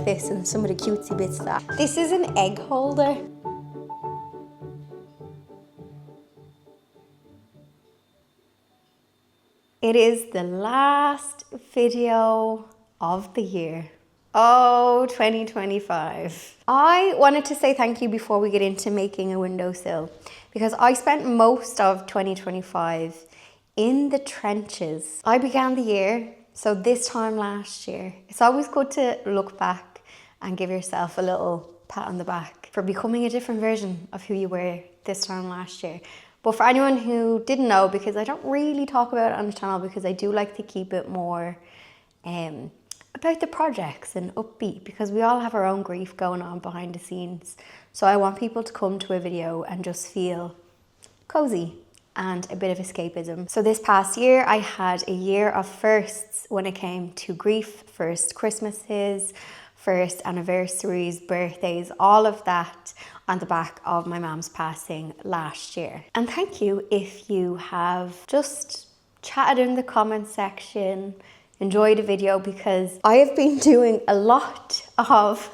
this and some of the cutesy bits of that. This is an egg holder. It is the last video of the year. Oh, 2025. I wanted to say thank you before we get into making a windowsill, because I spent most of 2025 in the trenches. I began the year, so this time last year. It's always good to look back and give yourself a little pat on the back for becoming a different version of who you were this time last year. But for anyone who didn't know, because I don't really talk about it on the channel, because I do like to keep it more about the projects and upbeat, because we all have our own grief going on behind the scenes. So I want people to come to a video and just feel cozy and a bit of escapism. So this past year, I had a year of firsts when it came to grief. First Christmases, first anniversaries, birthdays, all of that on the back of my mom's passing last year. And thank you if you have just chatted in the comment section, enjoyed the video, because I have been doing a lot of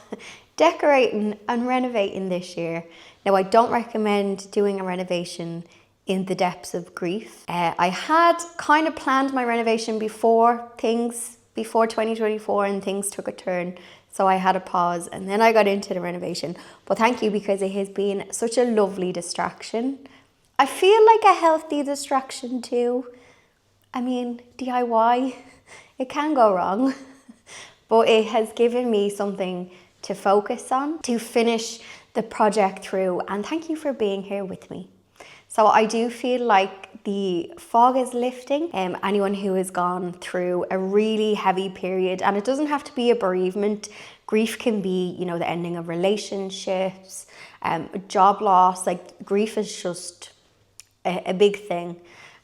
decorating and renovating this year. Now, I don't recommend doing a renovation in the depths of grief. I had kind of planned my renovation before 2024 and things took a turn. So I had a pause and then I got into the renovation. But thank you, because it has been such a lovely distraction. I feel like a healthy distraction too. I mean, DIY, it can go wrong, but it has given me something to focus on, to finish the project through. And thank you for being here with me. So I do feel like the fog is lifting. Anyone who has gone through a really heavy period, and it doesn't have to be a bereavement. Grief can be, you know, the ending of relationships, job loss. Like, grief is just a big thing.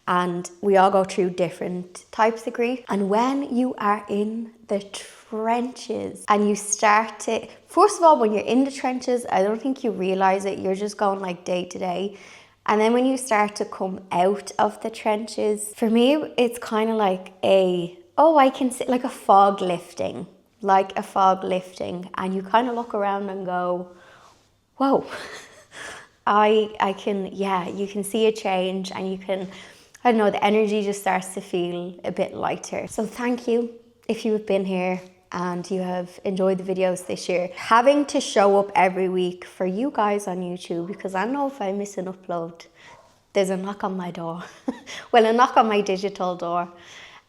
And we all go through different types of grief. And when you are in the trenches and you start to, first of all, when you're in the trenches, I don't think you realize it. You're just going like day to day. And then when you start to come out of the trenches, for me, it's kind of like I can see like a fog lifting, and you kind of look around and go, whoa, you can see a change, and you can, I don't know, the energy just starts to feel a bit lighter. So thank you if you have been here and you have enjoyed the videos this year. Having to show up every week for you guys on YouTube, because I know if I miss an upload, there's a knock on my door. Well, a knock on my digital door.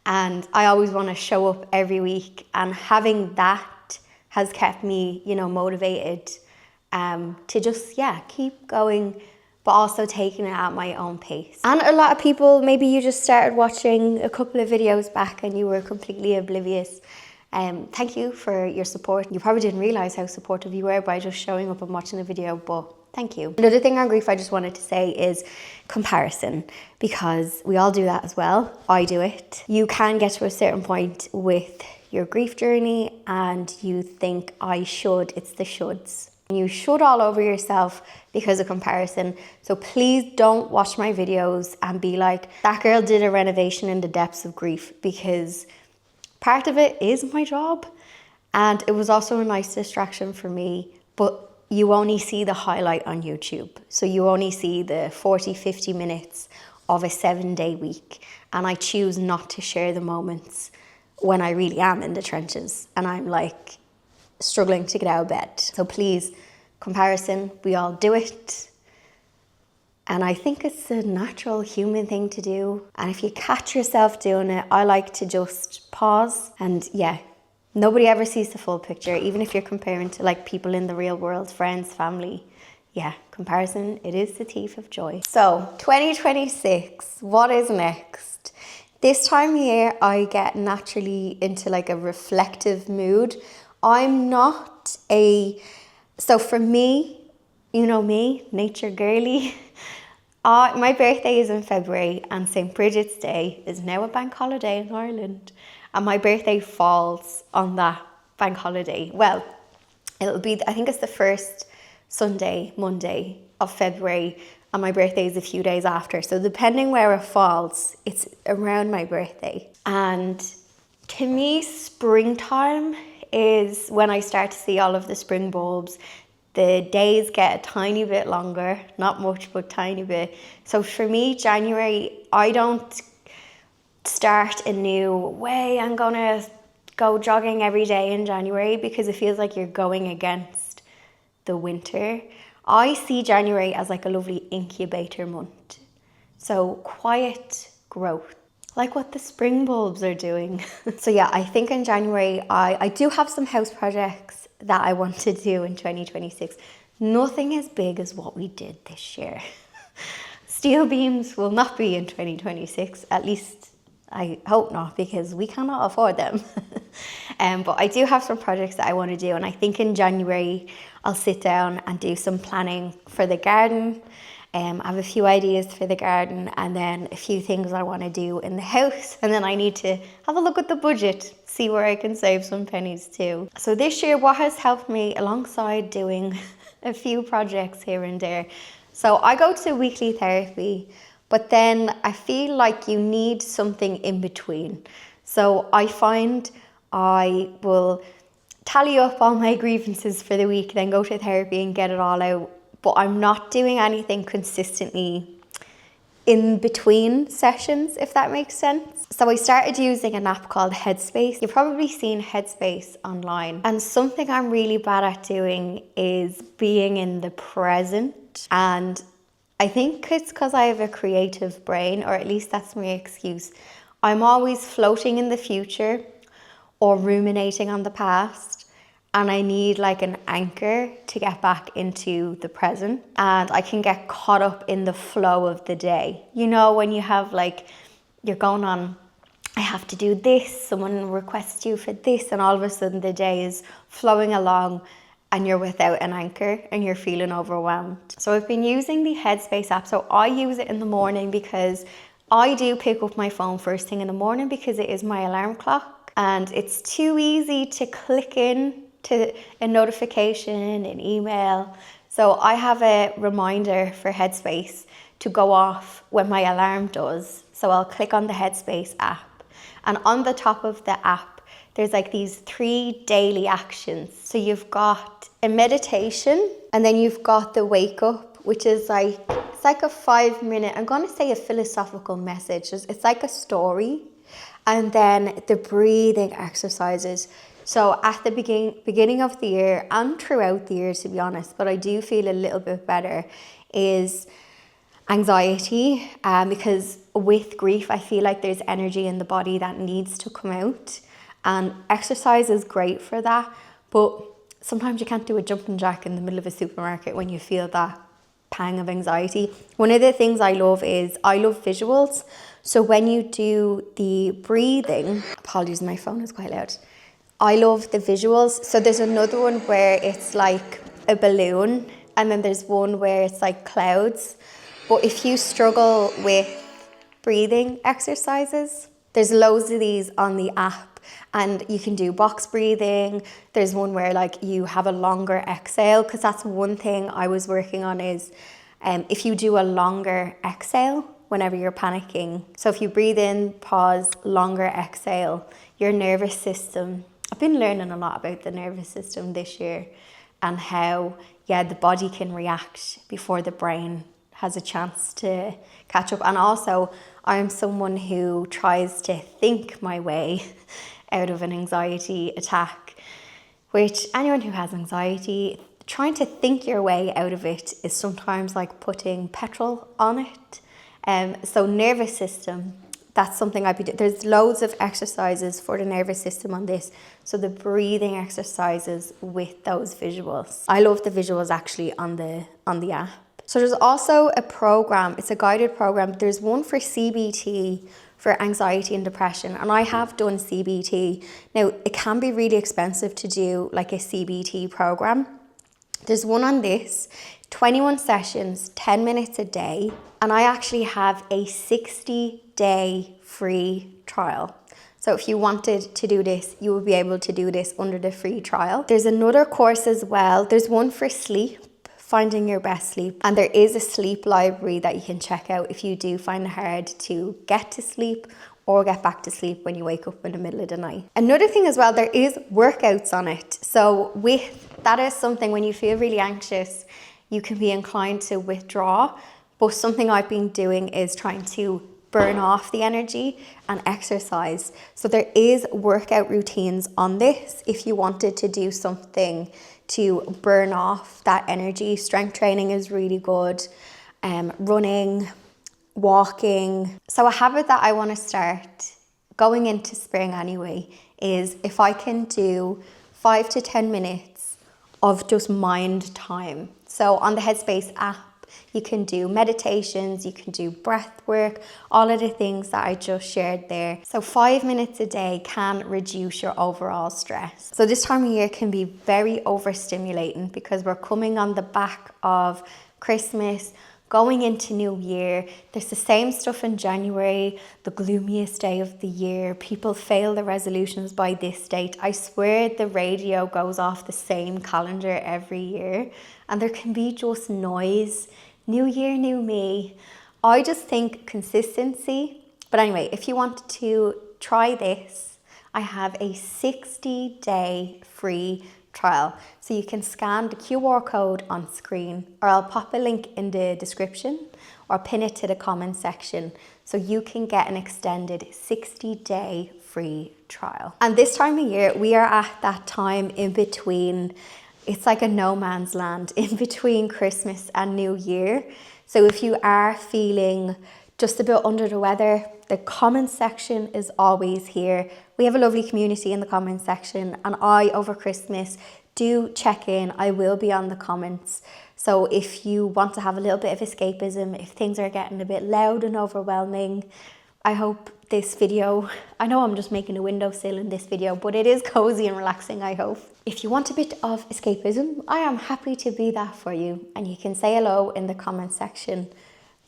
And I always want to show up every week. And having that has kept me, you know, motivated to just, keep going, but also taking it at my own pace. And a lot of people, maybe you just started watching a couple of videos back and you were completely oblivious. Thank you for your support. You probably didn't realize how supportive you were by just showing up and watching the video, but thank you. Another thing on grief I just wanted to say is comparison, because we all do that as well. I do it. You can get to a certain point with your grief journey and you think, it's the shoulds. You should all over yourself because of comparison. So please don't watch my videos and be like, that girl did a renovation in the depths of grief, because part of it is my job. And it was also a nice distraction for me, but you only see the highlight on YouTube. So you only see the 40, 50 minutes of a 7-day week. And I choose not to share the moments when I really am in the trenches and I'm like struggling to get out of bed. So please, comparison, we all do it. And I think it's a natural human thing to do. And if you catch yourself doing it, I like to just pause. And nobody ever sees the full picture, even if you're comparing to like people in the real world, friends, family. Comparison, it is the thief of joy. So 2026, what is next? This time of year, I get naturally into like a reflective mood. I'm not so for me, you know me, nature girly. My birthday is in February and St. Bridget's Day is now a bank holiday in Ireland. And my birthday falls on that bank holiday. Well, it'll be, I think it's the first Monday of February, and my birthday is a few days after. So depending where it falls, it's around my birthday. And to me, springtime is when I start to see all of the spring bulbs. The days get a tiny bit longer, not much, but tiny bit. So for me, January, I don't start a new way. I'm gonna go jogging every day in January because it feels like you're going against the winter. I see January as like a lovely incubator month. So quiet growth, like what the spring bulbs are doing. So yeah, I think in January, I do have some house projects that I want to do in 2026. Nothing as big as what we did this year. Steel beams will not be in 2026, at least I hope not, because we cannot afford them. But I do have some projects that I want to do, and I think in January I'll sit down and do some planning for the garden. I have a few ideas for the garden and then a few things I want to do in the house, and then I need to have a look at the budget, see where I can save some pennies too. So this year, what has helped me alongside doing a few projects here and there. So I go to weekly therapy, but then I feel like you need something in between. So I find I will tally up all my grievances for the week, then go to therapy and get it all out. But I'm not doing anything consistently in between sessions, if that makes sense. So I started using an app called Headspace. You've probably seen Headspace online. And something I'm really bad at doing is being in the present. And I think it's because I have a creative brain, or at least that's my excuse. I'm always floating in the future or ruminating on the past. And I need like an anchor to get back into the present. And I can get caught up in the flow of the day. You know, when you have like, you're going on, I have to do this, someone requests you for this, and all of a sudden the day is flowing along and you're without an anchor and you're feeling overwhelmed. So I've been using the Headspace app. So I use it in the morning because I do pick up my phone first thing in the morning because it is my alarm clock. And it's too easy to click in to a notification, an email. So I have a reminder for Headspace to go off when my alarm does. So I'll click on the Headspace app, and on the top of the app, there's like these 3 daily actions. So you've got a meditation, and then you've got the wake up, which is like, it's like a 5-minute, I'm gonna say a philosophical message. It's like a story. And then the breathing exercises. So at the beginning of the year and throughout the year, to be honest, but I do feel a little bit better, is anxiety. Because with grief, I feel like there's energy in the body that needs to come out. And exercise is great for that. But sometimes you can't do a jumping jack in the middle of a supermarket when you feel that pang of anxiety. One of the things I love is I love visuals. So when you do the breathing, apologies, my phone is quite loud. I love the visuals. So there's another one where it's like a balloon, and then there's one where it's like clouds. But if you struggle with breathing exercises, there's loads of these on the app, and you can do box breathing. There's one where like you have a longer exhale, because that's one thing I was working on is if you do a longer exhale whenever you're panicking. So if you breathe in, pause, longer exhale, your nervous system, I've been learning a lot about the nervous system this year and how, yeah, the body can react before the brain has a chance to catch up. And also, I'm someone who tries to think my way out of an anxiety attack, which anyone who has anxiety, trying to think your way out of it is sometimes like putting petrol on it. So nervous system, that's something I'd be doing. There's loads of exercises for the nervous system on this. So the breathing exercises with those visuals. I love the visuals actually on the app. So there's also a program, it's a guided program. There's one for CBT, for anxiety and depression. And I have done CBT. Now, it can be really expensive to do like a CBT program. There's one on this, 21 sessions, 10 minutes a day. And I actually have a 60-day free trial. So if you wanted to do this, you would be able to do this under the free trial. There's another course as well. There's one for sleep, finding your best sleep. And there is a sleep library that you can check out if you do find it hard to get to sleep or get back to sleep when you wake up in the middle of the night. Another thing as well, there is workouts on it. So that is something when you feel really anxious, you can be inclined to withdraw. But something I've been doing is trying to burn off the energy and exercise. So there is workout routines on this if you wanted to do something to burn off that energy. Strength training is really good. Running, walking. So a habit that I want to start going into spring anyway is if I can do 5 to 10 minutes of just mind time. So on the Headspace app, you can do meditations, you can do breath work, all of the things that I just shared there. So 5 minutes a day can reduce your overall stress. So this time of year can be very overstimulating because we're coming on the back of Christmas, going into New Year. There's the same stuff in January, the gloomiest day of the year. People fail the resolutions by this date. I swear the radio goes off the same calendar every year, and there can be just noise. New year, new me. I just think consistency. But anyway, if you want to try this, I have a 60-day free trial. So you can scan the QR code on screen, or I'll pop a link in the description or pin it to the comment section so you can get an extended 60-day free trial. And this time of year, we are at that time in between. It's like a no man's land in between Christmas and New Year. So if you are feeling just a bit under the weather, the comment section is always here. We have a lovely community in the comment section, and over Christmas, do check in. I will be on the comments. So if you want to have a little bit of escapism, if things are getting a bit loud and overwhelming, I hope this video, I know I'm just making a windowsill in this video, but it is cozy and relaxing, I hope. If you want a bit of escapism, I am happy to be that for you. And you can say hello in the comment section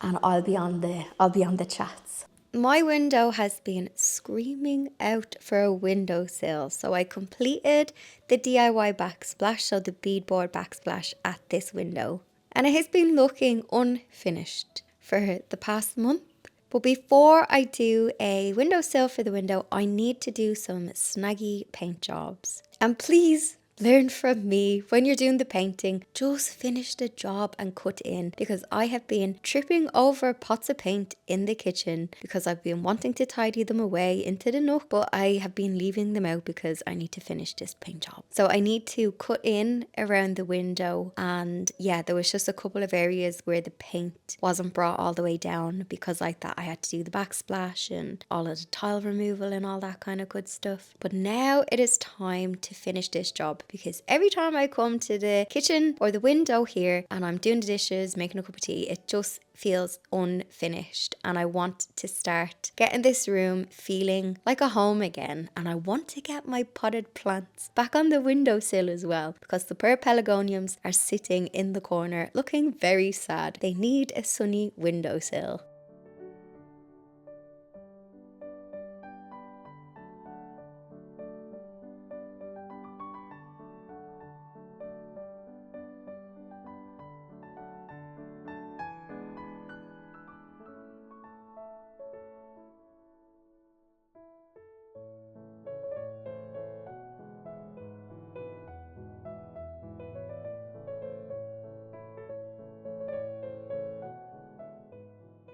and I'll be on the chats. My window has been screaming out for a windowsill. So I completed the DIY backsplash, so the beadboard backsplash at this window. And it has been looking unfinished for the past month. But before I do a windowsill for the window, I need to do some snaggy paint jobs. And please learn from me when you're doing the painting, just finish the job and cut in, because I have been tripping over pots of paint in the kitchen because I've been wanting to tidy them away into the nook, but I have been leaving them out because I need to finish this paint job. So I need to cut in around the window, and yeah, there was just a couple of areas where the paint wasn't brought all the way down because I thought I had to do the backsplash and all of the tile removal and all that kind of good stuff. But now it is time to finish this job, because every time I come to the kitchen or the window here and I'm doing the dishes, making a cup of tea, it just feels unfinished, and I want to start getting this room feeling like a home again. And I want to get my potted plants back on the windowsill as well, because the purple pelargoniums are sitting in the corner looking very sad. They need a sunny windowsill.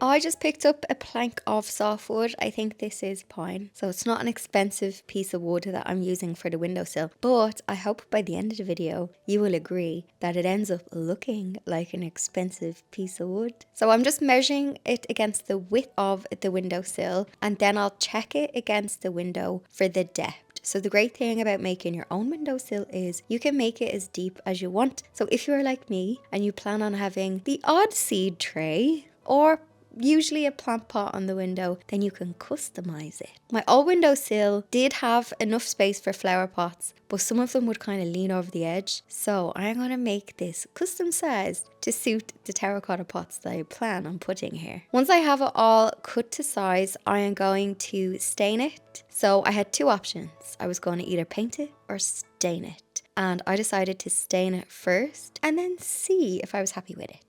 I just picked up a plank of softwood. I think this is pine, so it's not an expensive piece of wood that I'm using for the windowsill, but I hope by the end of the video you will agree that it ends up looking like an expensive piece of wood. So I'm just measuring it against the width of the windowsill, and then I'll check it against the window for the depth. So the great thing about making your own windowsill is you can make it as deep as you want. So if you're like me and you plan on having the odd seed tray or usually a plant pot on the window, then you can customize it. My old windowsill did have enough space for flower pots, but some of them would kind of lean over the edge. So I'm going to make this custom sized to suit the terracotta pots that I plan on putting here. Once I have it all cut to size, I am going to stain it. So I had two options. I was going to either paint it or stain it. And I decided to stain it first and then see if I was happy with it.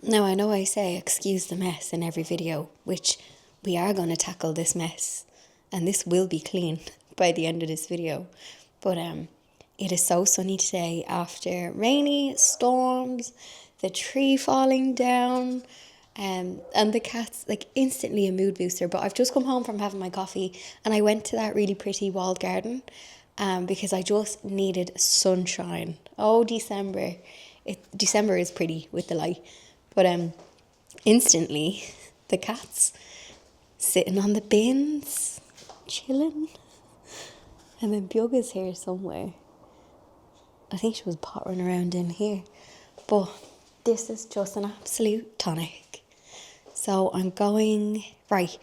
Now, I know I say excuse the mess in every video, which we are going to tackle this mess, and this will be clean by the end of this video. But it is so sunny today after rainy storms, the tree falling down, and the cat's like instantly a mood booster. But I've just come home from having my coffee, and I went to that really pretty walled garden because I just needed sunshine. Oh, December. December is pretty with the light. But instantly, the cat's sitting on the bins, chilling. And then Bugga's here somewhere. I think she was pottering around in here. But this is just an absolute tonic. So I'm going... Right,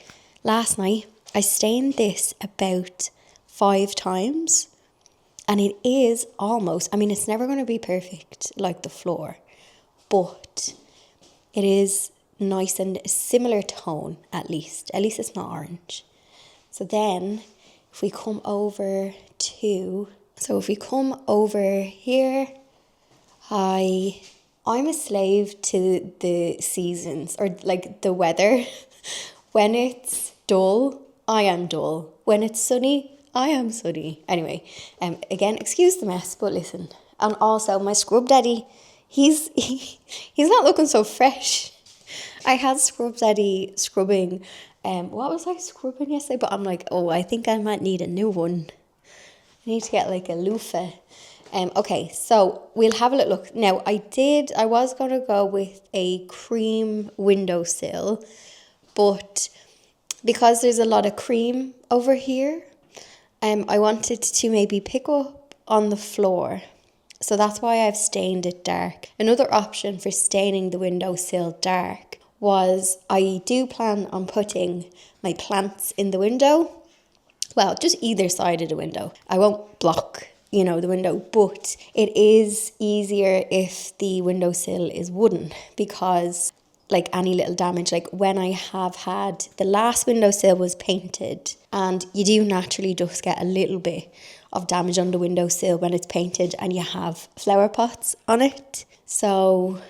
last night I stained this about 5 times. And it is almost... I mean, it's never going to be perfect like the floor. But... it is nice and similar tone, at least. At least it's not orange. So then, if we come over to... So if we come over here, I'm a slave to the seasons, or like the weather. When it's dull, I am dull. When it's sunny, I am sunny. Anyway, again, excuse the mess, but listen. And also, my scrub daddy... He's not looking so fresh. I had Scrub Daddy scrubbing. What was I scrubbing yesterday? But I'm like, oh, I think I might need a new one. I need to get like a loofah. Okay, so we'll have a little look. Now, I was going to go with a cream windowsill, but because there's a lot of cream over here, I wanted to maybe pick up on the floor. So that's why I've stained it dark. Another option for staining the windowsill dark was I do plan on putting my plants in the window. Well, just either side of the window. I won't block, the window, but it is easier if the windowsill is wooden because like any little damage, like when I have had, the last windowsill was painted and you do naturally just get a little bit of damage on the windowsill when it's painted and you have flower pots on it. So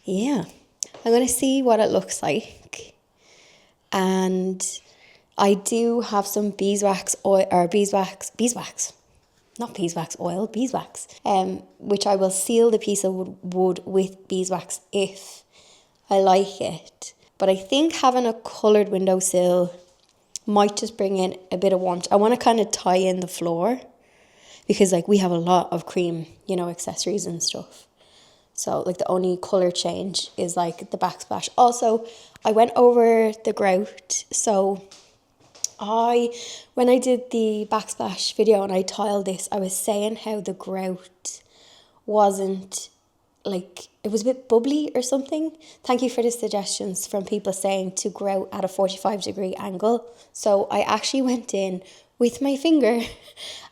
yeah, I'm going to see what it looks like. And I do have some beeswax oil, or beeswax, not beeswax oil, beeswax, which I will seal the piece of wood with beeswax if I like it. But I think having a coloured windowsill might just bring in a bit of warmth. I want to kind of tie in the floor because like we have a lot of cream, accessories and stuff. So like the only colour change is like the backsplash. Also, I went over the grout. So when I did the backsplash video and I tiled this, I was saying how the grout wasn't like, it was a bit bubbly or something. Thank you for the suggestions from people saying to grout at a 45-degree angle. So I actually went in with my finger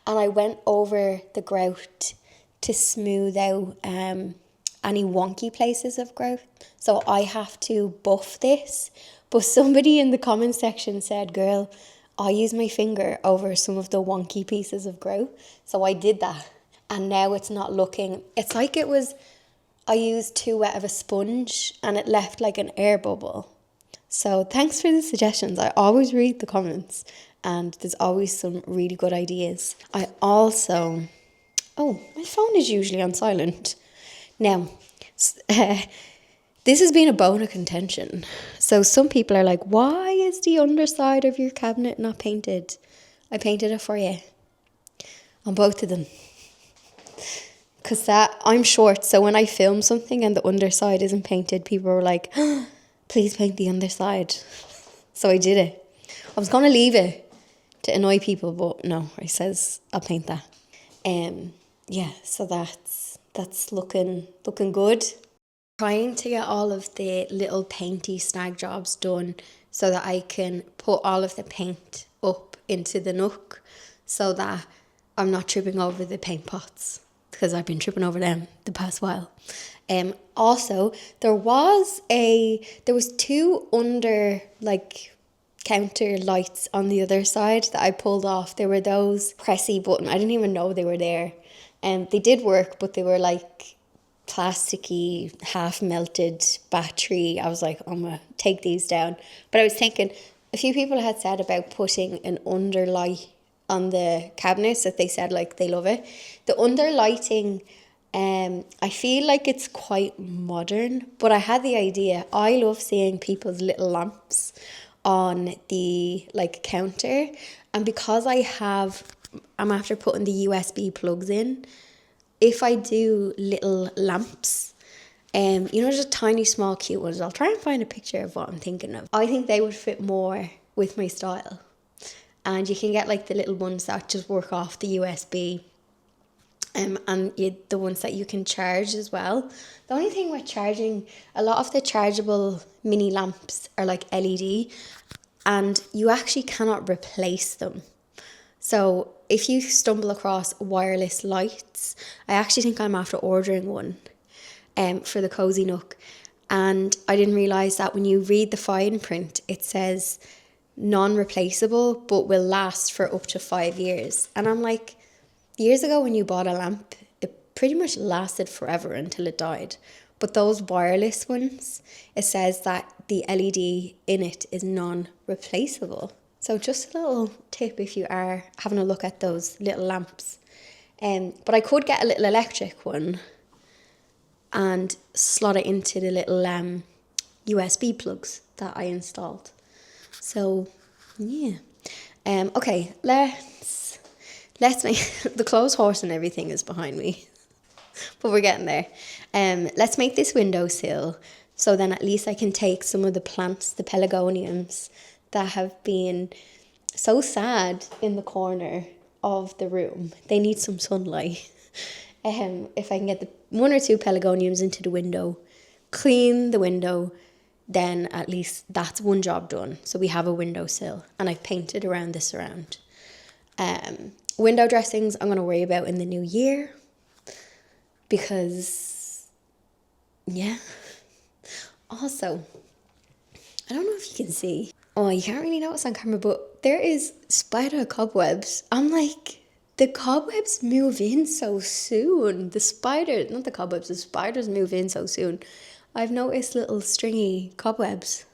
and I went over the grout to smooth out any wonky places of grout. So I have to buff this. But somebody in the comment section said, girl, I use my finger over some of the wonky pieces of grout. So I did that. And now it's not looking, it's like it was, I used too wet of a sponge and it left like an air bubble. So thanks for the suggestions. I always read the comments and there's always some really good ideas. I also, my phone is usually on silent. Now, this has been a bone of contention. So some people are like, why is the underside of your cabinet not painted? I painted it for you on both of them. Because I'm short, so when I film something and the underside isn't painted, people are like, please paint the underside. So I did it. I was going to leave it to annoy people, but no, I says I'll paint that. So that's looking good. Trying to get all of the little painty snag jobs done so that I can put all of the paint up into the nook so that I'm not tripping over the paint pots because I've been tripping over them the past while. Also, there was 2 under like counter lights on the other side that I pulled off. There were those pressy button. I didn't even know they were there. They did work, but they were like plasticky, half melted battery. I was like, I'm gonna take these down. But I was thinking, a few people had said about putting an underlight on the cabinets, that they said like they love it. The underlighting, I feel like it's quite modern, but I had the idea. I love seeing people's little lamps on the like counter, and because I'm after putting the USB plugs in. If I do little lamps, just tiny, small, cute ones, I'll try and find a picture of what I'm thinking of. I think they would fit more with my style. And you can get like the little ones that just work off the USB, the ones that you can charge as well. The only thing with charging, a lot of the chargeable mini lamps are like LED, and you actually cannot replace them. So if you stumble across wireless lights, I actually think I'm after ordering one for the Cozy Nook. And I didn't realise that when you read the fine print, it says non-replaceable, but will last for up to 5 years. And I'm like, years ago when you bought a lamp, it pretty much lasted forever until it died. But those wireless ones, it says that the LED in it is non-replaceable. So just a little tip if you are having a look at those little lamps. But I could get a little electric one and slot it into the little USB plugs that I installed. So yeah. Okay, let's make the clothes horse and everything is behind me. But we're getting there. Let's make this windowsill, so then at least I can take some of the plants, the pelargoniums, that have been so sad in the corner of the room. They need some sunlight. If I can get the 1 or 2 pelargoniums into the window, clean the window, then at least that's one job done. So we have a windowsill, and I've painted around the surround. Window dressings I'm going to worry about in the new year, because yeah. Also, I don't know if you can see. Oh, you can't really notice on camera, but there is spider cobwebs. I'm like, the cobwebs move in so soon. The spiders move in so soon. I've noticed little stringy cobwebs.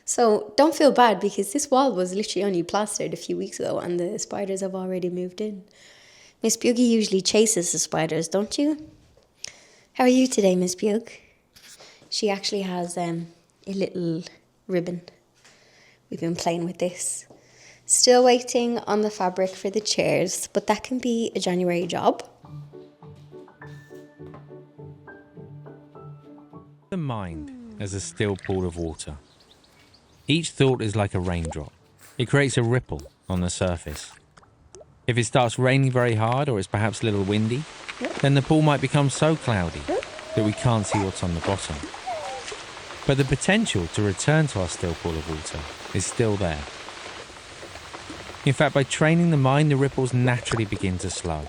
So don't feel bad, because this wall was literally only plastered a few weeks ago and the spiders have already moved in. Miss Buggy usually chases the spiders, don't you? How are you today, Miss Bug? She actually has a little ribbon. We've been playing with this. Still waiting on the fabric for the chairs, but that can be a January job. The mind as a still pool of water. Each thought is like a raindrop. It creates a ripple on the surface. If it starts raining very hard, or it's perhaps a little windy, then the pool might become so cloudy that we can't see what's on the bottom. But the potential to return to our still pool of water is still there. In fact, by training the mind, the ripples naturally begin to slow.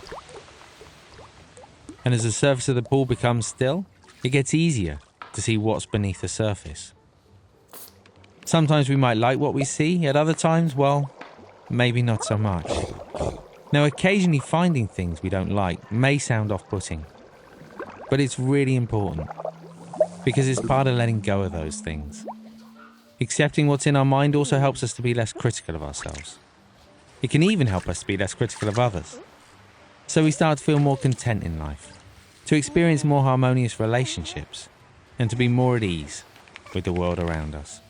And as the surface of the pool becomes still, it gets easier to see what's beneath the surface. Sometimes we might like what we see, at other times, well, maybe not so much. Now, occasionally finding things we don't like may sound off-putting, but it's really important, because it's part of letting go of those things. Accepting what's in our mind also helps us to be less critical of ourselves. It can even help us to be less critical of others. So we start to feel more content in life, to experience more harmonious relationships, and to be more at ease with the world around us.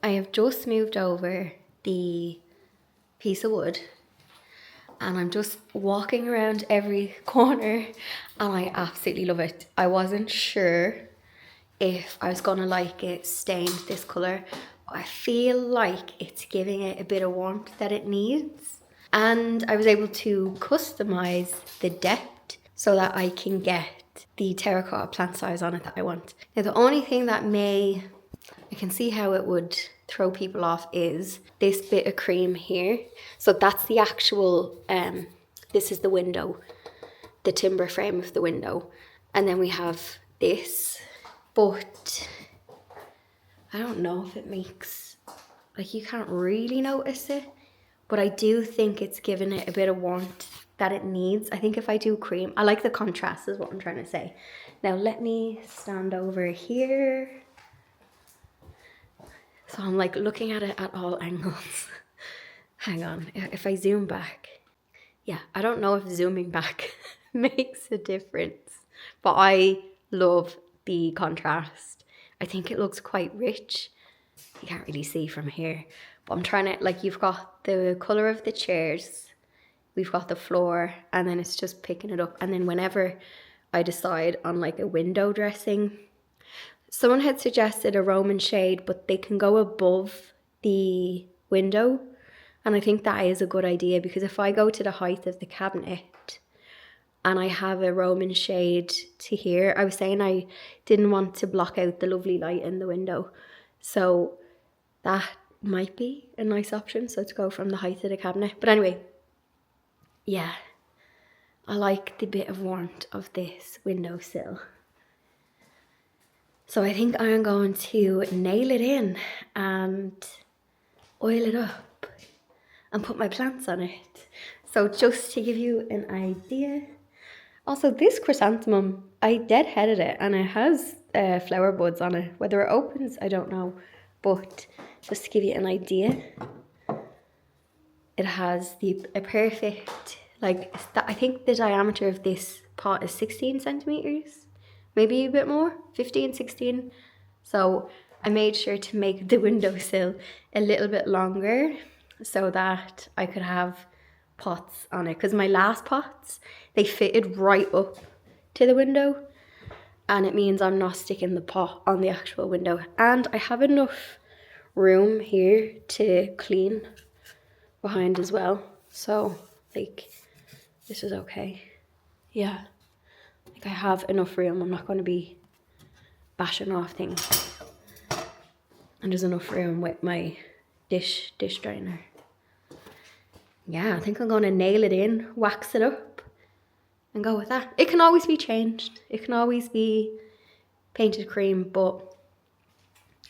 I have just moved over the piece of wood, and I'm just walking around every corner, and I absolutely love it. I wasn't sure if I was gonna like it stained this colour. I feel like it's giving it a bit of warmth that it needs, and I was able to customise the depth so that I can get the terracotta plant size on it that I want. Now the only thing that I can see how it would throw people off is this bit of cream here. So that's the actual, this is the window, the timber frame of the window. And then we have this, but I don't know if it makes, like, you can't really notice it, but I do think it's giving it a bit of warmth that it needs. I think if I do cream, I like the contrast is what I'm trying to say. Now let me stand over here. So I'm like looking at it at all angles. Hang on, if I zoom back. Yeah, I don't know if zooming back makes a difference, but I love the contrast. I think it looks quite rich. You can't really see from here, but I'm trying to, like, you've got the color of the chairs, we've got the floor, and then it's just picking it up. And then whenever I decide on like a window dressing, someone had suggested a Roman shade, but they can go above the window. And I think that is a good idea, because if I go to the height of the cabinet and I have a Roman shade to here, I was saying I didn't want to block out the lovely light in the window. So that might be a nice option, so to go from the height of the cabinet. But anyway, yeah, I like the bit of warmth of this windowsill. So I think I'm going to nail it in and oil it up and put my plants on it. So just to give you an idea. Also, this chrysanthemum, I deadheaded it and it has flower buds on it. Whether it opens, I don't know. But just to give you an idea, it has a perfect, like, I think the diameter of this pot is 16 centimeters, maybe a bit more, 15, 16. So I made sure to make the windowsill a little bit longer so that I could have pots on it, because my last pots, they fitted right up to the window, and it means I'm not sticking the pot on the actual window. And I have enough room here to clean behind as well, so like this is okay. Yeah, like I have enough room. I'm not going to be bashing off things, and there's enough room with my dish drainer. Yeah, I think I'm going to nail it in, wax it up, and go with that. It can always be changed. It can always be painted cream, but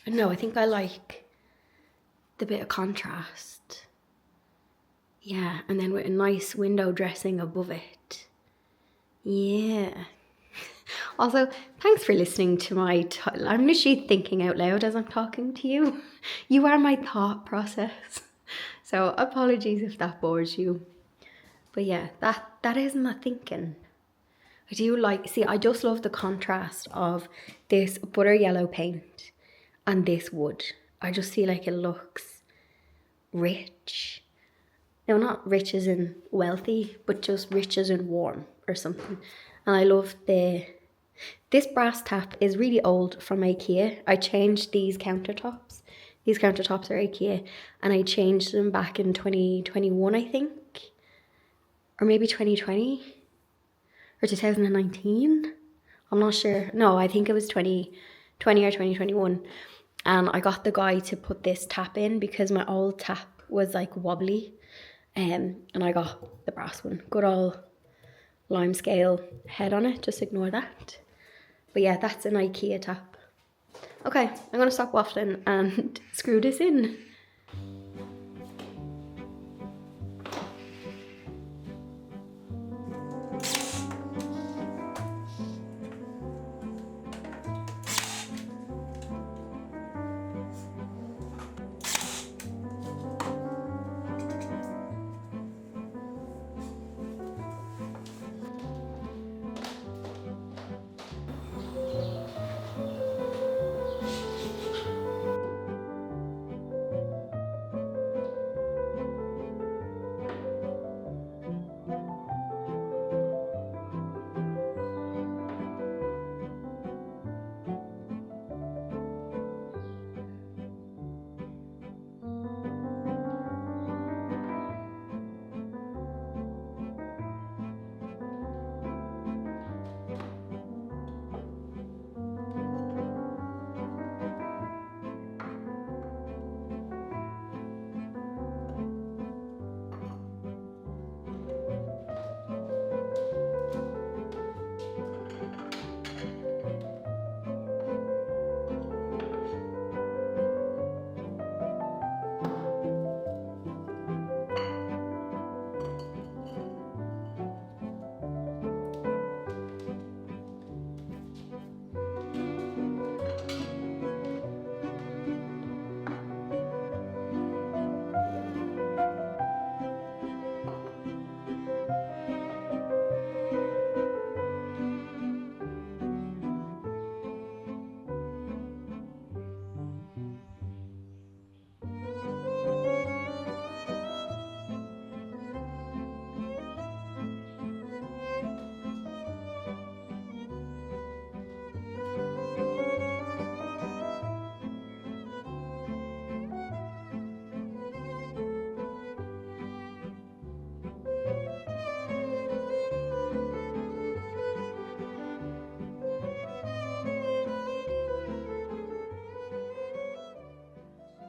no, I think I like the bit of contrast. Yeah, and then with a nice window dressing above it. Yeah. Also, thanks for listening to my... I'm literally thinking out loud as I'm talking to you. You are my thought process. So apologies if that bores you. But yeah, that is my thinking. I do like... See, I just love the contrast of this butter yellow paint and this wood. I just feel like it looks rich. No, not rich as in wealthy, but just rich as in warm or something. And I love this brass tap is really old from IKEA. I changed these countertops. These countertops are IKEA, and I changed them back in 2021, I think. Or maybe 2020 or 2019. I'm not sure. No, I think it was 2020 or 2021. And I got the guy to put this tap in because my old tap was like wobbly. And I got the brass one. Good old lime scale head on it. Just ignore that. But yeah, that's an IKEA tap. Okay, I'm going to stop waffling and screw this in.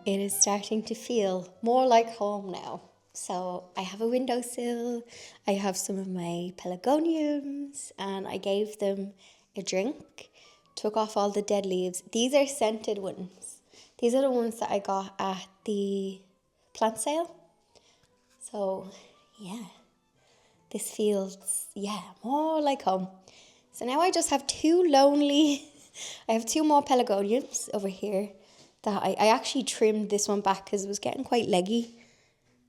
it is starting to feel more like home now. So I have a windowsill, I have some of my pelargoniums, and I gave them a drink, took off all the dead leaves. These are scented ones. These are the ones that I got at the plant sale. So yeah, this feels, more like home. So now I just have I have two more pelargoniums over here that I actually trimmed this one back because it was getting quite leggy.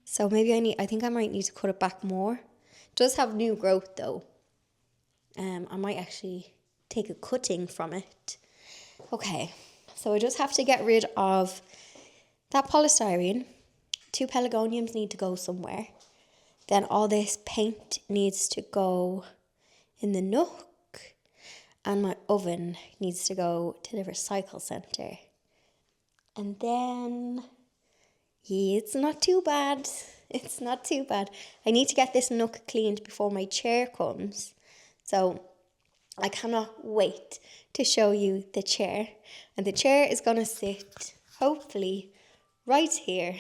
So maybe I think I might need to cut it back more. It does have new growth though. I might actually take a cutting from it. Okay, so I just have to get rid of that polystyrene. 2 pelargoniums need to go somewhere. Then all this paint needs to go in the nook. And my oven needs to go to the recycle centre. And then, it's not too bad. It's not too bad. I need to get this nook cleaned before my chair comes. So I cannot wait to show you the chair. And the chair is going to sit, hopefully, right here.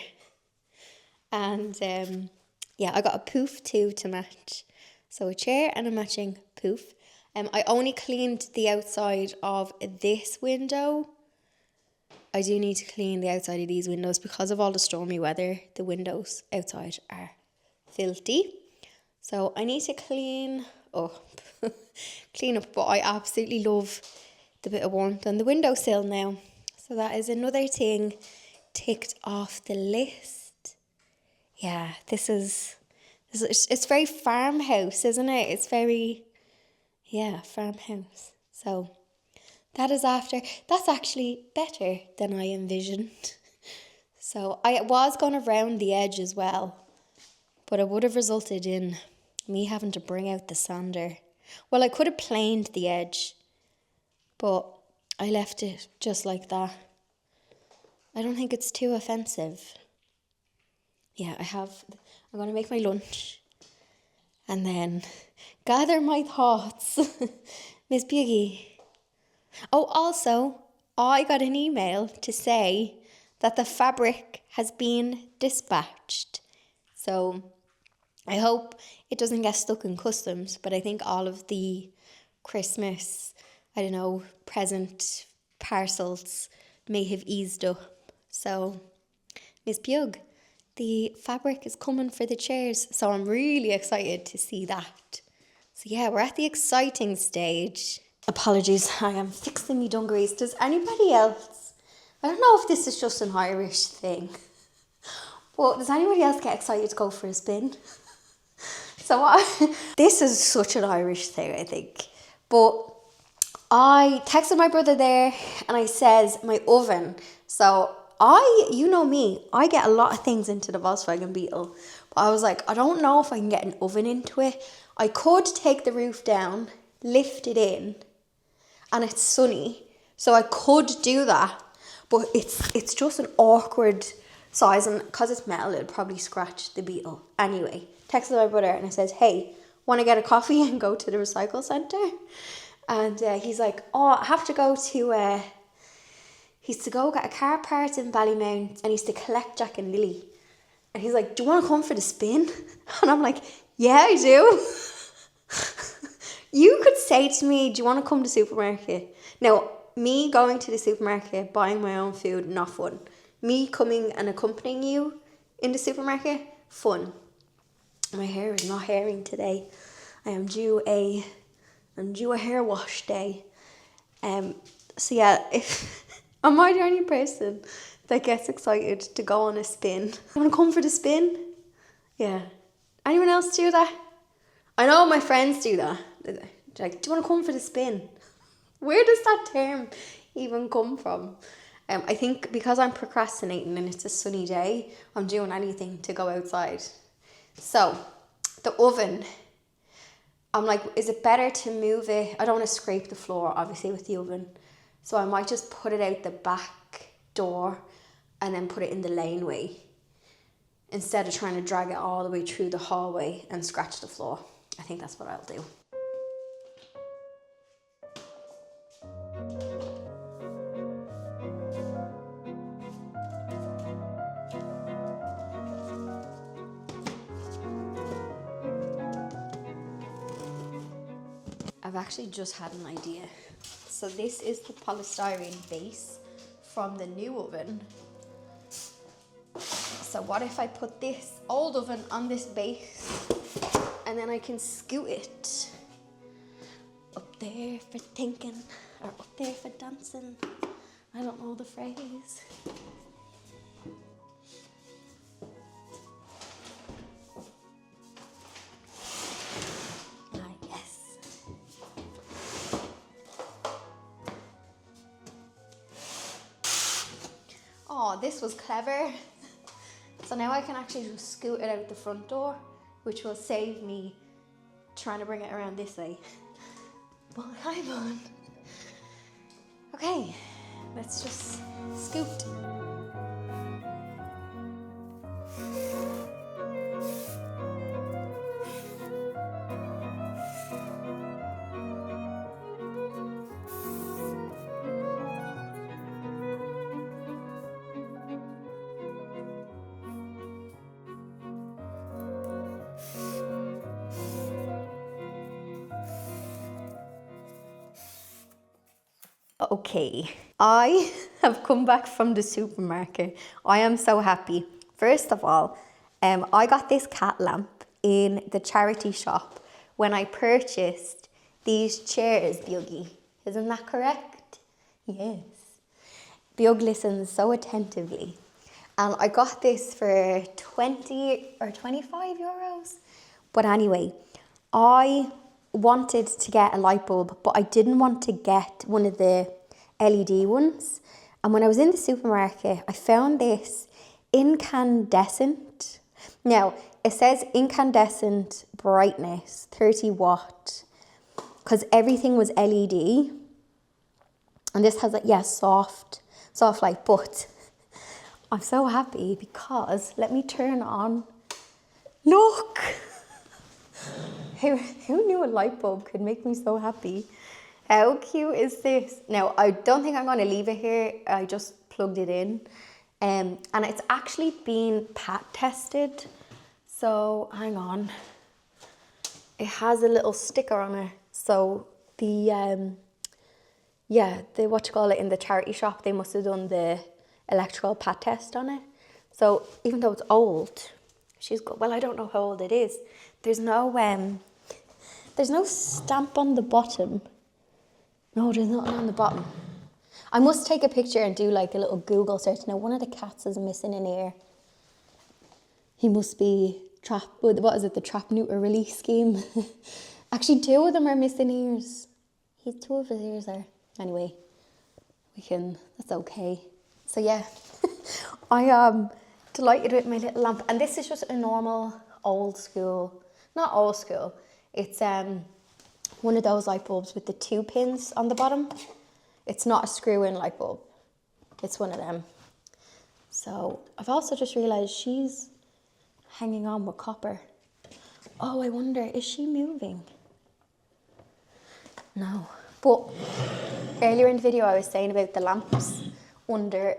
And I got a poof too to match. So a chair and a matching poof. I only cleaned the outside of this window. I do need to clean the outside of these windows because of all the stormy weather. The windows outside are filthy. So I need to clean up. Clean up, but I absolutely love the bit of warmth on the windowsill now. So that is another thing ticked off the list. Yeah, it's very farmhouse, isn't it? It's very, farmhouse. So that's actually better than I envisioned. So I was going to round the edge as well, but it would have resulted in me having to bring out the sander. Well, I could have planed the edge, but I left it just like that. I don't think it's too offensive. Yeah, I'm going to make my lunch and then gather my thoughts. Miss Biggie. Oh, also, I got an email to say that the fabric has been dispatched. So I hope it doesn't get stuck in customs, but I think all of the Christmas, present parcels may have eased up. So, Miss Pug, the fabric is coming for the chairs, so I'm really excited to see that. So yeah, we're at the exciting stage. Apologies, I am fixing me dungarees. Does anybody else, I don't know if this is just an Irish thing, but does anybody else get excited to go for a spin? This is such an Irish thing, I think. But I texted my brother there and I says my oven. So you know me, I get a lot of things into the Volkswagen Beetle. But I was like, I don't know if I can get an oven into it. I could take the roof down, lift it in, and it's sunny. So I could do that. But it's just an awkward size, and because it's metal, it'd probably scratch the Beetle. Anyway, texted my brother and I says, hey, want to get a coffee and go to the recycle centre? And he's like, oh, I have to go to, he's to go get a car part in Ballymount and he's to collect Jack and Lily. And he's like, do you want to come for the spin? And I'm like, yeah, I do. You could say to me, do you want to come to the supermarket? Now, me going to the supermarket, buying my own food, not fun. Me coming and accompanying you in the supermarket, fun. My hair is not hairing today. I'm due a hair wash day. So yeah, am I the only person that gets excited to go on a spin? You want to come for the spin? Yeah. Anyone else do that? I know my friends do that. They're like, do you want to come for the spin? Where does that term even come from? I think because I'm procrastinating and it's a sunny day, I'm doing anything to go outside. So, the oven, I'm like, is it better to move it? I don't want to scrape the floor, obviously, with the oven. So I might just put it out the back door and then put it in the laneway instead of trying to drag it all the way through the hallway and scratch the floor. I think that's what I'll do. I've actually just had an idea. So this is the polystyrene base from the new oven. So what if I put this old oven on this base and then I can scoot it up there for thinking, or up there for dancing. I don't know the phrase. Ah, yes. Oh, this was clever. So now I can actually just scoot it out the front door, which will save me trying to bring it around this way. But I'm on. Okay, let's just scoot. Okay, I have come back from the supermarket. I am so happy. First of all, I got this cat lamp in the charity shop when I purchased these chairs, Buggy. Isn't that correct? Yes. Bug listens so attentively. And I got this for 20 or 25 euros. But anyway, I wanted to get a light bulb, but I didn't want to get one of the LED ones. And when I was in the supermarket, I found this incandescent. Now, it says incandescent brightness, 30 watt, because everything was LED. And this has like, yeah, soft light, but I'm so happy because let me turn on. Look! Who knew a light bulb could make me so happy? How cute is this? Now, I don't think I'm going to leave it here. I just plugged it in. And it's actually been pat tested. So, hang on. It has a little sticker on it. So, the what you call it in the charity shop, they must have done the electrical pat test on it. So, even though it's old, she's good. Well, I don't know how old it is. There's no stamp on the bottom. No, there's nothing on the bottom. I must take a picture and do like a little Google search. Now, one of the cats is missing an ear. He must be trapped. What is it? The trap neuter release scheme. Actually, 2 of them are missing ears. 2 of his ears are. Anyway, that's okay. So yeah, I am delighted with my little lamp. And this is just a normal not old school. It's one of those light bulbs with the 2 pins on the bottom. It's not a screw-in light bulb. It's one of them. So I've also just realised she's hanging on with copper. Oh, I wonder, is she moving? No. But earlier in the video I was saying about the lamps under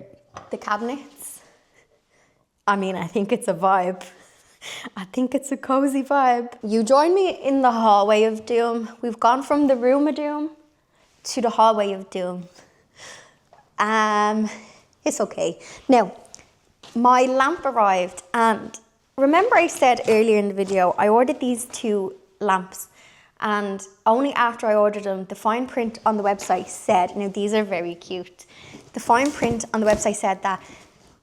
the cabinets. I mean, I think it's a vibe. I think it's a cozy vibe. You join me in the hallway of doom. We've gone from the room of doom to the hallway of doom. It's okay. Now, my lamp arrived, and remember I said earlier in the video, I ordered these 2 lamps, and only after I ordered them, the fine print on the website said, now these are very cute. The fine print on the website said that,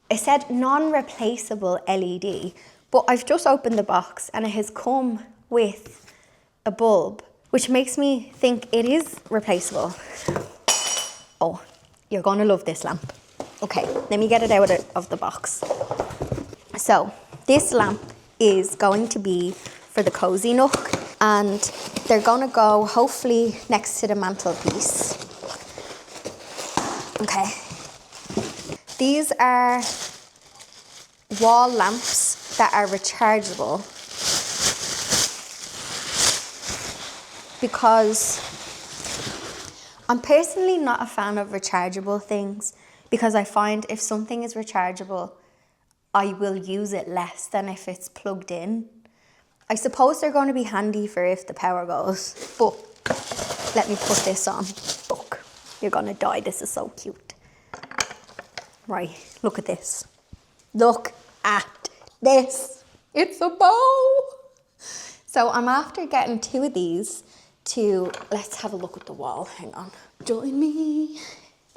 it said non-replaceable LED, but I've just opened the box and it has come with a bulb, which makes me think it is replaceable. Oh, you're gonna love this lamp. Okay, let me get it out of the box. So, this lamp is going to be for the cozy nook, and they're gonna go hopefully next to the mantelpiece. Okay. These are wall lamps that are rechargeable, because I'm personally not a fan of rechargeable things, because I find if something is rechargeable, I will use it less than if it's plugged in. I suppose they're going to be handy for if the power goes, but let me put this on. Look, you're gonna die. This is so cute. Right, look at this. Look at this. It's a bow. So I'm after getting 2 of these to, let's have a look at the wall. Hang on. Join me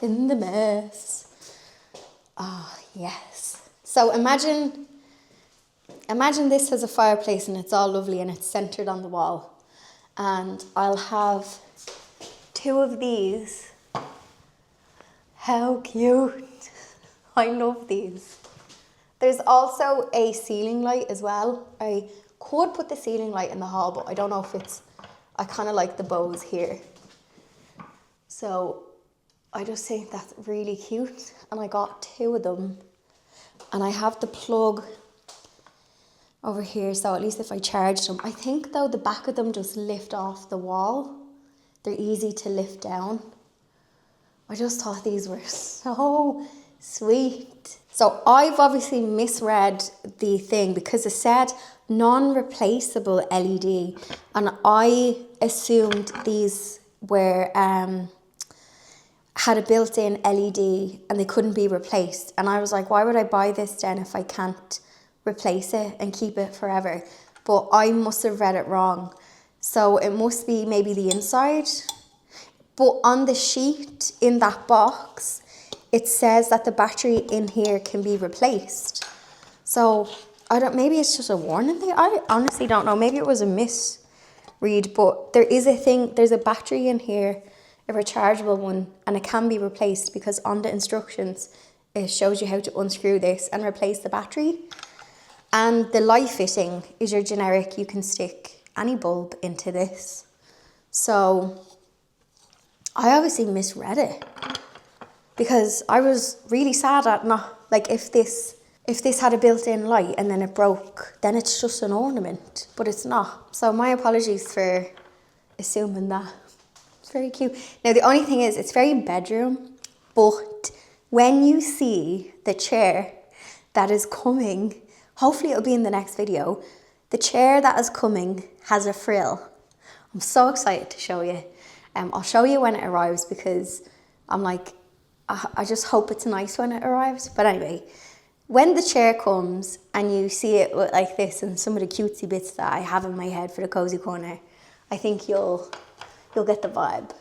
in the mess. Ah, yes. So imagine this as a fireplace and it's all lovely and it's centered on the wall. And I'll have 2 of these. How cute. I love these. There's also a ceiling light as well. I could put the ceiling light in the hall, but I don't know if it's, I kind of like the bows here. So I just think that's really cute. And I got 2 of them. And I have the plug over here, so at least if I charge them. I think though the back of them just lift off the wall. They're easy to lift down. I just thought these were so sweet. So I've obviously misread the thing because it said non-replaceable LED, and I assumed these were had a built-in LED and they couldn't be replaced. And I was like, why would I buy this then if I can't replace it and keep it forever? But I must have read it wrong. So it must be maybe the inside. But on the sheet in that box, it says that the battery in here can be replaced. So I don't, maybe it's just a warning thing. I honestly don't know. Maybe it was a misread, but there is a thing, there's a battery in here, a rechargeable one, and it can be replaced because on the instructions, it shows you how to unscrew this and replace the battery. And the light fitting is your generic, you can stick any bulb into this. So I obviously misread it because I was really sad at not, like if this had a built-in light and then it broke, then it's just an ornament, but it's not. So my apologies for assuming that. It's very cute. Now the only thing is it's very bedroom, but when you see the chair that is coming, hopefully it'll be in the next video, the chair that is coming has a frill. I'm so excited to show you. I'll show you when it arrives because I'm like, I just hope it's nice when it arrives. But anyway, when the chair comes and you see it like this and some of the cutesy bits that I have in my head for the cozy corner, I think you'll get the vibe.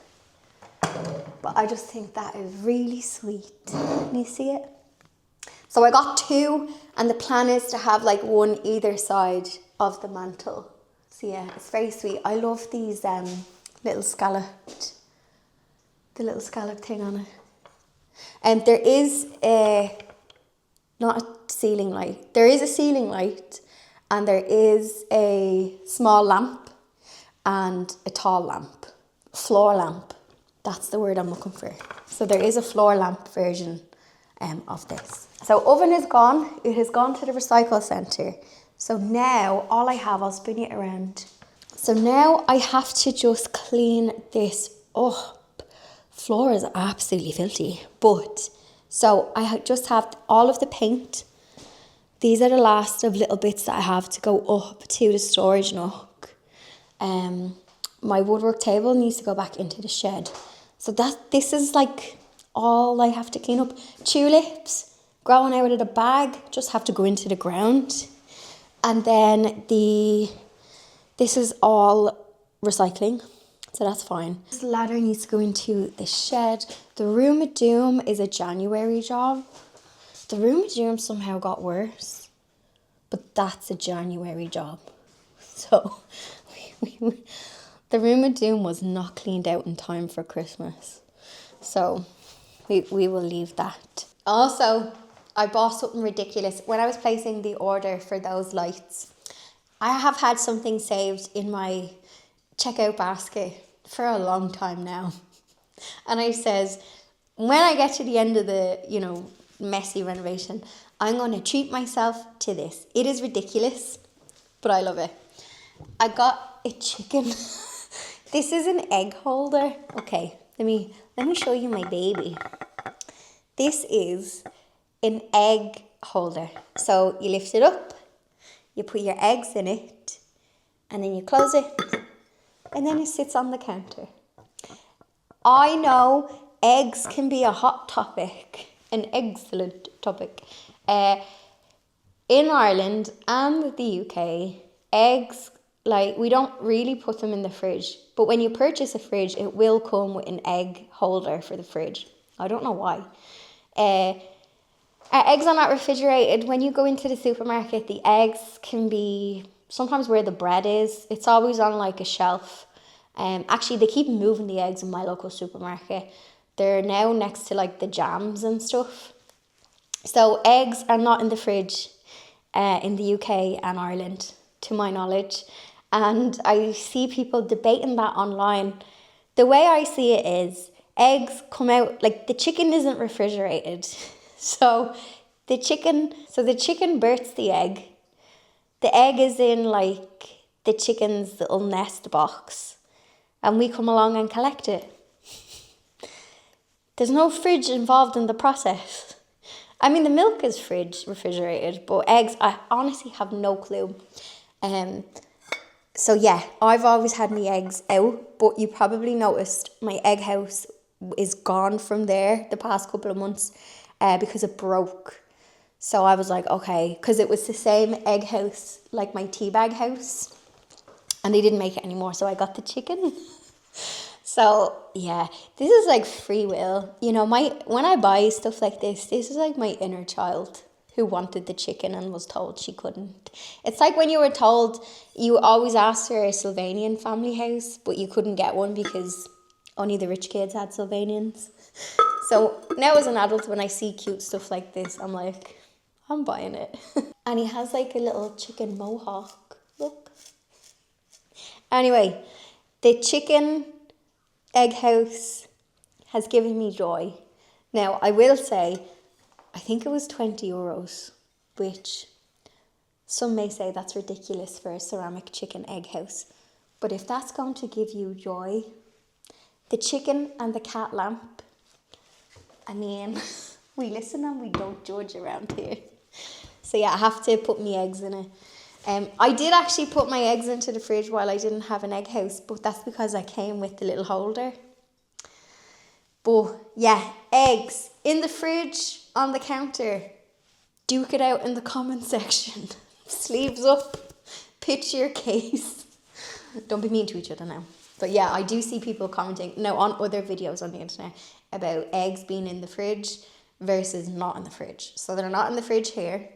But I just think that is really sweet. Can you see it? So I got 2 and the plan is to have like one either side of the mantle. So yeah, it's very sweet. I love these little scalloped thing on it. And there is not a ceiling light. There is a ceiling light and there is a small lamp and a tall lamp. Floor lamp. That's the word I'm looking for. So there is a floor lamp version of this. So oven is gone. It has gone to the recycle centre. So now all I have, I'll spin it around. So now I have to just clean this up. Floor is absolutely filthy. But so I just have all of the paint. These are the last of little bits that I have to go up to the storage nook. My woodwork table needs to go back into the shed. So this is like all I have to clean up. Tulips growing out of the bag just have to go into the ground. And then this is all recycling, so that's fine. This ladder needs to go into the shed. The room of doom is a January job. The room of doom somehow got worse, but that's a January job. So the room of doom was not cleaned out in time for Christmas. So we will leave that. Also, I bought something ridiculous. When I was placing the order for those lights, I have had something saved in my checkout basket for a long time now. And it says, when I get to the end of the, messy renovation, I'm going to treat myself to this. It is ridiculous, but I love it. I got a chicken. This is an egg holder. Okay, let me show you my baby. This is an egg holder. So you lift it up, you put your eggs in it, and then you close it, and then it sits on the counter. I know eggs can be a hot topic, an excellent topic. In Ireland and the UK, eggs, like, we don't really put them in the fridge. But when you purchase a fridge, it will come with an egg holder for the fridge. I don't know why. Eggs are not refrigerated. When you go into the supermarket, the eggs can be sometimes where the bread is. It's always on like a shelf. Actually, they keep moving the eggs in my local supermarket. They're now next to like the jams and stuff. So eggs are not in the fridge in the UK and Ireland, to my knowledge. And I see people debating that online. The way I see it is eggs come out, like, the chicken isn't refrigerated. So the chicken births the egg. The egg is in like the chicken's little nest box, and we come along and collect it. There's no fridge involved in the process. I mean, the milk is refrigerated, but eggs, I honestly have no clue. So yeah, I've always had my eggs out, but you probably noticed my egg house is gone from there the past couple of months because it broke. So I was like, okay, because it was the same egg house like my tea bag house, and they didn't make it anymore, so I got the chicken. So yeah, this is like free will. You know, when I buy stuff like this is like my inner child who wanted the chicken and was told she couldn't. It's like when you were told you always asked for a Sylvanian family house, but you couldn't get one because only the rich kids had Sylvanians. So now as an adult, when I see cute stuff like this, I'm like, I'm buying it. And he has like a little chicken mohawk. Look. Anyway, the chicken egg house has given me joy. Now, I will say, I think it was €20, which some may say that's ridiculous for a ceramic chicken egg house. But if that's going to give you joy, the chicken and the cat lamp, I mean, we listen and we don't judge around here. So yeah, I have to put my eggs in it. I did actually put my eggs into the fridge while I didn't have an egg house, but that's because I came with the little holder. But yeah, eggs in the fridge, on the counter. Duke it out in the comment section. Sleeves up, pitch your case. Don't be mean to each other now. But yeah, I do see people commenting now on other videos on the internet about eggs being in the fridge versus not in the fridge. So they're not in the fridge here,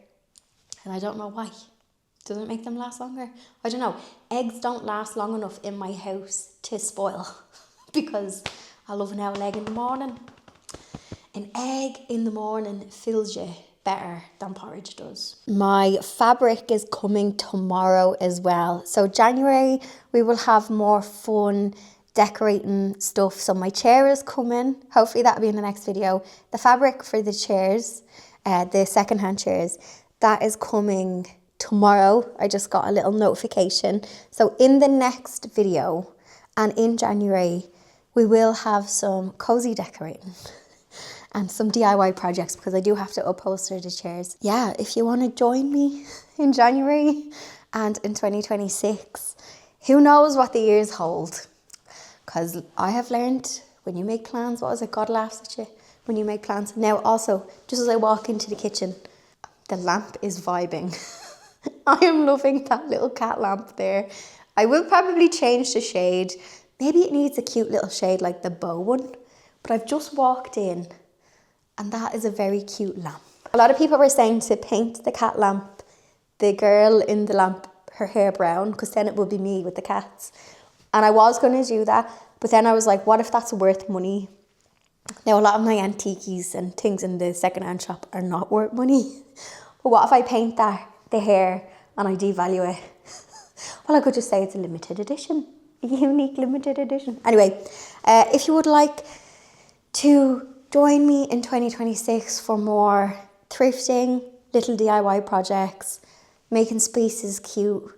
and I don't know why. Doesn't make them last longer? I don't know. Eggs don't last long enough in my house to spoil because I love an owl egg in the morning. An egg in the morning fills you better than porridge does. My fabric is coming tomorrow as well. So January, we will have more fun decorating stuff. So my chair is coming. Hopefully that'll be in the next video. The fabric for the chairs, the secondhand chairs, that is coming tomorrow. I just got a little notification. So in the next video and in January, we will have some cozy decorating and some DIY projects because I do have to upholster the chairs. Yeah, if you want to join me in January and in 2026, who knows what the years hold? Because I have learned when you make plans, what is it? God laughs at you when you make plans. Now also, just as I walk into the kitchen, the lamp is vibing. I am loving that little cat lamp there. I will probably change the shade. Maybe it needs a cute little shade like the bow one. But I've just walked in and that is a very cute lamp. A lot of people were saying to paint the cat lamp, the girl in the lamp, her hair brown, because then it will be me with the cats. And I was going to do that, but then I was like, what if that's worth money? Now, a lot of my antiques and things in the secondhand shop are not worth money. But what if I paint the hair and I devalue it? Well, I could just say it's a limited edition, a unique limited edition. Anyway, if you would like to join me in 2026 for more thrifting, little DIY projects, making spaces cute.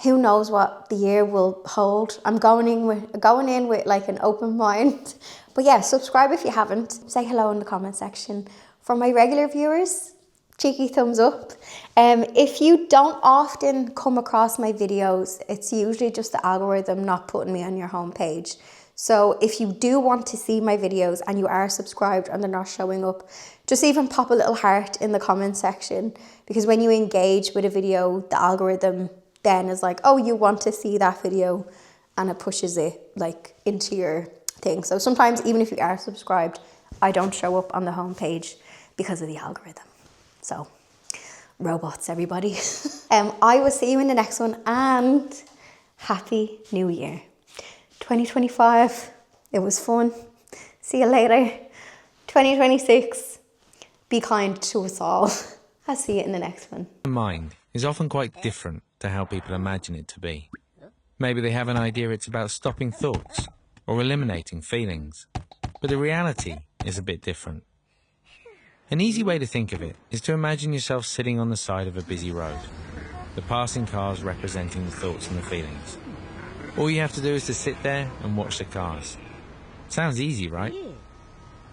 Who knows what the year will hold. I'm going in with like an open mind. But yeah, subscribe if you haven't. Say hello in the comment section. For my regular viewers, cheeky thumbs up. If you don't often come across my videos, it's usually just the algorithm not putting me on your homepage. So if you do want to see my videos and you are subscribed and they're not showing up, just even pop a little heart in the comment section, because when you engage with a video, the algorithm then is like, oh, you want to see that video, and it pushes it like into your thing. So sometimes even if you are subscribed, I don't show up on the homepage because of the algorithm. So robots, everybody. I will see you in the next one, and Happy New Year. 2025, it was fun. See you later. 2026, be kind to us all. I'll see you in the next one. The mind is often quite different to how people imagine it to be. Maybe they have an idea it's about stopping thoughts or eliminating feelings, but the reality is a bit different. An easy way to think of it is to imagine yourself sitting on the side of a busy road, the passing cars representing the thoughts and the feelings. All you have to do is to sit there and watch the cars. Sounds easy, right?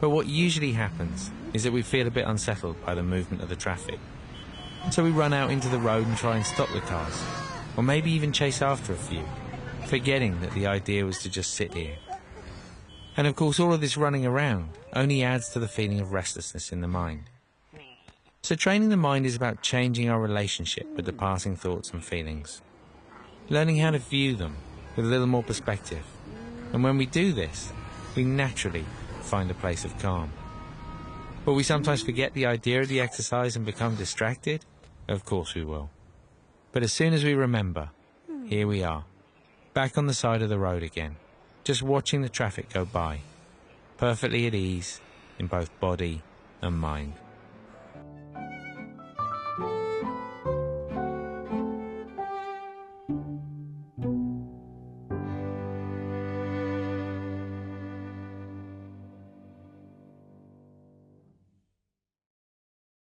But what usually happens is that we feel a bit unsettled by the movement of the traffic. So we run out into the road and try and stop the cars, or maybe even chase after a few, forgetting that the idea was to just sit here. And of course, all of this running around only adds to the feeling of restlessness in the mind. So training the mind is about changing our relationship with the passing thoughts and feelings, learning how to view them with a little more perspective. And when we do this, we naturally find a place of calm. Will we sometimes forget the idea of the exercise and become distracted? Of course we will. But as soon as we remember, here we are, back on the side of the road again, just watching the traffic go by, perfectly at ease in both body and mind.